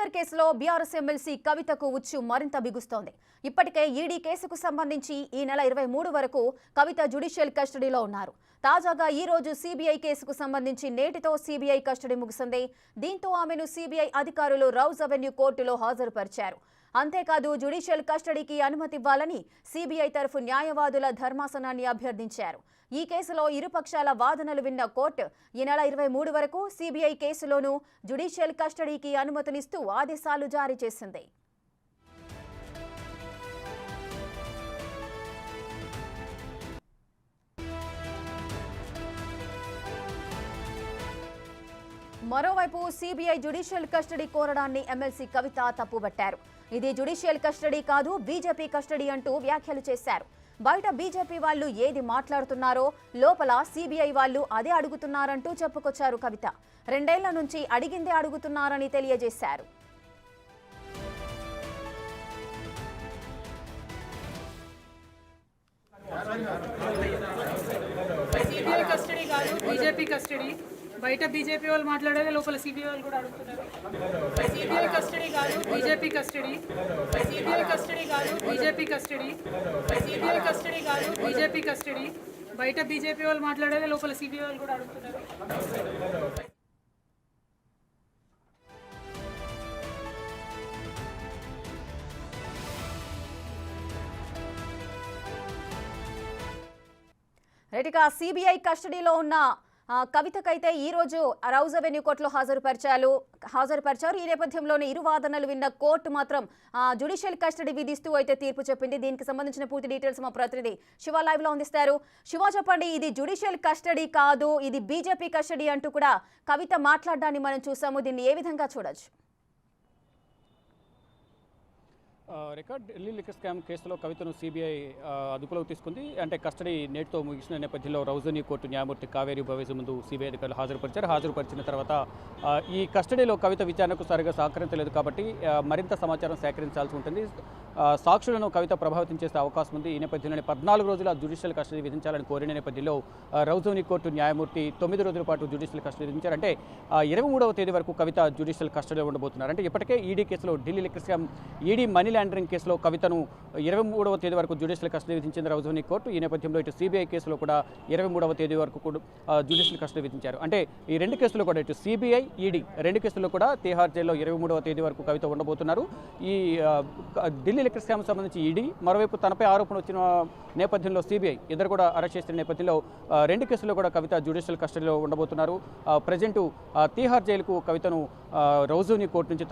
Liquor కేసులో BRS MLC కవితకు ఉచ్చు మరింత బిగుస్తోంది. ఇప్పటికే ఈడీ కేసుకు సంబంధించి ఈ నెల 23 వరకు కవిత జ్యుడిషియల్ కస్టడీలో ఉన్నారు. తాజాగా ఈ రోజు సిబిఐ కేసుకు సంబంధించి నేటితో సిబిఐ కస్టడీ ముగిసింది. దీంతో ఆమెను సిబిఐ అధికారులు రౌజ్ అవెన్యూ కోర్టులో హాజరుపరిచారు. అంతేకాదు జ్యుడిషియల్ కస్టడీకి అనుమతి ఇవ్వాలని సిబిఐ తరఫు న్యాయవాదుల ధర్మాసనాన్ని అభ్యర్థించారు. ఈ కేసులో ఇరుపక్షాల వాదనలు విన్న కోర్టు ఈ నెల 23 వరకు సిబిఐ కేసులోనూ జ్యుడిషియల్ కస్టడీకి అనుమతినిస్తూ ఆదేశాలు జారీ చేసింది. మరోవైపు సిబిఐ జ్యుడిషియల్ కస్టడీ కోరడాన్ని ఎమ్మెల్సీ కవిత తప్పుబట్టారు. ఇది జ్యుడిషియల్ కస్టడీ కాదు, బీజేపీ కస్టడీ అంటూ వ్యాఖ్యలు చేశారు. బయట బీజేపీ వాళ్ళు ఏది మాట్లాడుతున్నారో లోపల సిబిఐ వాళ్ళు అదే అడుగుతున్నారంటూ చెప్పుకొచ్చారు కవిత. 2 ఏళ్ల నుంచి అడిగిందే అడుగుతున్నారని తెలియజేశారు. సిబిఐ కస్టడీ కాదు, బీజేపీ కస్టడీ. బయట బీజేపీ వాళ్ళు మాట్లాడేది లోపల సిబిఐ వాళ్ళు కూడా అడుగుతున్నారు. సిబిఐ కస్టడీ కాదు, బీజేపీ కస్టడీ. సిబిఐ కస్టడీ కాదు, బీజేపీ కస్టడీ. సిబిఐ కస్టడీ కాదు, బీజేపీ కస్టడీ. బయట బీజేపీ వాళ్ళు మాట్లాడేది లోపల సిబిఐ వాళ్ళు కూడా అడుగుతున్నారు. రైట్గా సిబిఐ కస్టడీలో ఉన్న కవితకైతే ఈ రోజు రౌజ్ అవెన్యూ కోర్టులో హాజరుపరిచారు. ఈ నేపథ్యంలోనే ఇరు వాదనలు విన్న కోర్టు మాత్రం జ్యుడిషియల్ కస్టడీ విధిస్తూ అయితే తీర్పు చెప్పింది. దీనికి సంబంధించిన పూర్తి డీటెయిల్స్ మా ప్రతినిధి శివ లైవ్ లో అందిస్తారు. శివ, చెప్పండి, ఇది జ్యుడిషియల్ కస్టడీ కాదు, ఇది బీజేపీ కస్టడీ అంటూ కూడా కవిత మాట్లాడడాన్ని మనం చూసాము. దీన్ని ఏ విధంగా చూడొచ్చు? ఢిల్లీ లిక్కర్ స్కామ్ కేసులో కవితను సిబిఐ అదుపులోకి తీసుకుంది. అంటే కస్టడీ నేటితో ముగిసిన నేపథ్యంలో రౌజనీ కోర్టు న్యాయమూర్తి కావేరి భవేశ ముందు సిబిఐ అధికారులు హాజరుపరిచిన తర్వాత ఈ కస్టడీలో కవిత విచారణకు సరిగా సహకరించలేదు కాబట్టి మరింత సమాచారం సేకరించాల్సి ఉంటుంది. సాక్షులను కవిత ప్రభావితం చేసే అవకాశం ఉంది. ఈ నేపథ్యంలోనే 14 రోజుల జ్యుడిషియల్ కస్టడీ విధించాలని కోరిన నేపథ్యంలో రౌజనీ కోర్టు న్యాయమూర్తి 9 రోజుల పాటు జ్యుడిషియల్ కస్టడీ విధించారు. అంటే 23వ తేదీ వరకు కవిత జ్యుడిషియల్ కస్టడీలో ఉండబోతున్నారు. అంటే ఇప్పటికే ఈడీ కేసులో Delhi liquor scam ED money laundering కేసులో కవితను 23వ తేదీ వరకు జ్యుడిషియల్ కస్టడీ విధించింది రౌజనీ కోర్టు. ఈ నేపథ్యంలో ఇటు సిబిఐ కేసులో కూడా 23వ తేదీ వరకు కూడా జ్యుడిషియల్ కస్టడీ విధించారు. అంటే ఈ 2 కేసులు కూడా ఇటు సిబిఐ, ఈడీ 2 కేసుల్లో కూడా తిహార్ జైల్లో 23వ తేదీ వరకు కవిత ఉండబోతున్నారు. ఈ ఢిల్లీ లిక్కర్ స్కామ్ సంబంధించి ఈడీ, మరోవైపు తనపై ఆరోపణ వచ్చిన నేపథ్యంలో సిబిఐ ఇద్దరు కూడా అరెస్ట్ చేసిన నేపథ్యంలో 2 కేసుల్లో కూడా కవిత జ్యుడిషియల్ కస్టడీలో ఉండబోతున్నారు. ప్రజెంట్ తిహార్ జైలుకు కవితను రౌజనీ కోర్టు నుంచి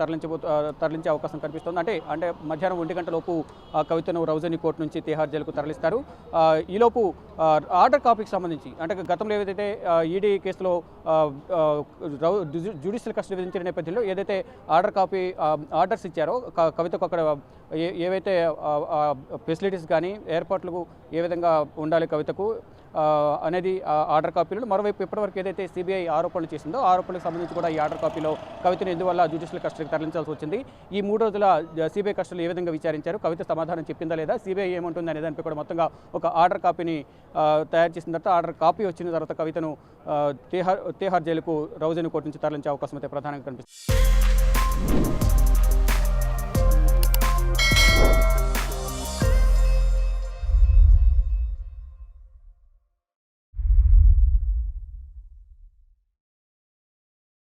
తరలించే అవకాశం కనిపిస్తోంది. అంటే మధ్యాహ్నం 1 గంటలోపు కవితను రౌజనీ కోర్టు నుంచి తిహార్ జైలుకు తరలిస్తారు. ఈలోపు ఆర్డర్ కాపీకి సంబంధించి అంటే గతంలో ఏదైతే ఈడీ కేసులో జ్యుడిషియల్ కస్టడీ విధించిన నేపథ్యంలో ఏదైతే ఆర్డర్స్ ఇచ్చారో కవితకు అక్కడ ఏవైతే ఫెసిలిటీస్ కానీ ఏర్పాట్లకు ఏ విధంగా ఉండాలి కవితకు అనేది ఆర్డర్ కాపీలు. మరోవైపు ఇప్పటివరకు ఏదైతే సిబిఐ ఆరోపణలు చేసిందో ఆరోపణలకు సంబంధించి కూడా ఈ ఆర్డర్ కాపీలో కవితను ఎందువల్ల జ్యుడిషియల్ కస్టడీకి తరలించాల్సి వచ్చింది, ఈ 3 రోజుల సిబిఐ కస్టడీలో ఏ విధంగా విచారించారు, కవిత సమాధానం చెప్పిందా లేదా, సిబిఐ ఏముంటుంది అనే దానిపై కూడా మొత్తంగా ఒక ఆర్డర్ కాపీని తయారు చేసిన తర్వాత ఆర్డర్ కాపీ వచ్చిన తర్వాత కవితను తిహార్ జైలుకు రౌజనీ కోర్టు నుంచి తరలించే అవకాశం అయితే ప్రధానంగా కనిపిస్తుంది.